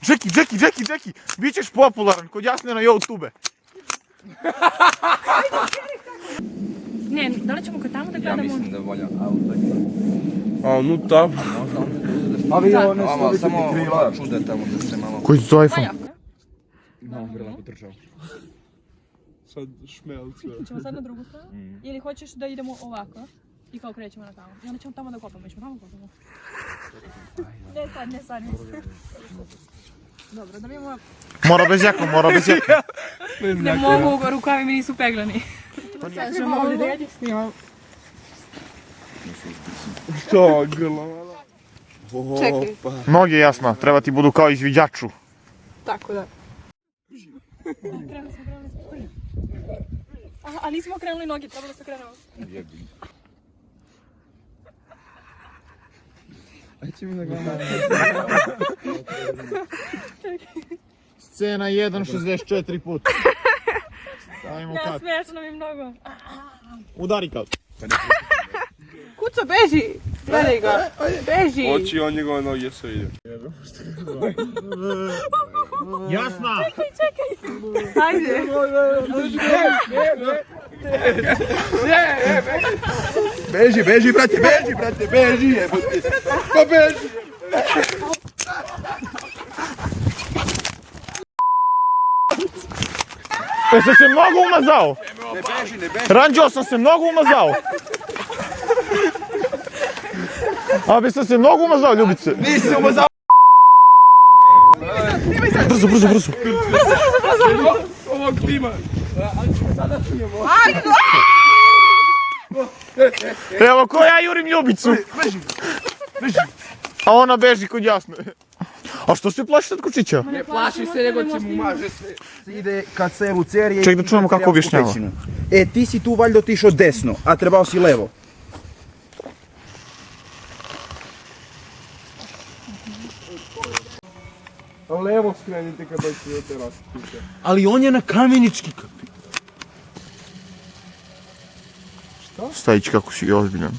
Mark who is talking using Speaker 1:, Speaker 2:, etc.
Speaker 1: Džeki, bit ćeš popularan kod Jasne na YouTube.
Speaker 2: Ne, da li ćemo kod tamo da gledamo?
Speaker 3: Ja mislim da volja auto.
Speaker 4: A, no tamo.
Speaker 3: Možda on
Speaker 5: Avione
Speaker 3: Ama
Speaker 5: su
Speaker 3: samo
Speaker 5: vidjeti krila.
Speaker 3: čude tamo da se malo...
Speaker 1: Koji su to iPhone?
Speaker 4: Sad šmelce.
Speaker 2: Ćemo sad na drugu stranu? Ili hoćeš da idemo ovako? I kao krećemo na tamo. I onda ćemo tamo da kopamo. Ćemo tamo kopamo. Ne sad. Dobro, da vidimo...
Speaker 1: Mora bez jakna.
Speaker 2: Ne mogu, rukavi mi nisu peglani. Sad ćemo ovdje da jedni snimam.
Speaker 4: Što, glava?
Speaker 2: Čekaj.
Speaker 1: Noge Jasna, treba ti budu kao izviđaču.
Speaker 2: Tako da. Krenuli smo. Aha, ali nismo krenuli noge, trebalo se krenemo.
Speaker 1: Scena 1.64 put. Stavimo
Speaker 2: Ja,
Speaker 1: kat.
Speaker 2: smiješno mi mnogo.
Speaker 1: Udari kat.
Speaker 2: Kuco, beži! Gledaj ga, beži!
Speaker 4: Oči on njegove noge se vidi.
Speaker 1: Jasna!
Speaker 2: Ajde!
Speaker 5: Beži, brate, jebote. Pa beži.
Speaker 1: Jesi se mnogo umazao?
Speaker 5: Ne beži.
Speaker 1: Ranđo sam se mnogo umazao. A bi sam se mnogo umazao, ljubice.
Speaker 5: Nisi se umazao.
Speaker 1: Brzo.
Speaker 4: Ovo klima.
Speaker 1: Evo ko ja jurim ljubicu. A ona beži kod Jasne. A što se plaši sad kučića?
Speaker 5: Ne plaši se, nego će mu maže sve. Ide kad se u Cerije...
Speaker 1: Ček da čujemo kako objašnjava.
Speaker 5: E, ti si tu valjda otišao desno, a trebao si levo.
Speaker 4: Levo skrenite kad doći do terase.
Speaker 5: Ali on je na Kamenički kapi.
Speaker 1: Stajić kako si ozbiljan.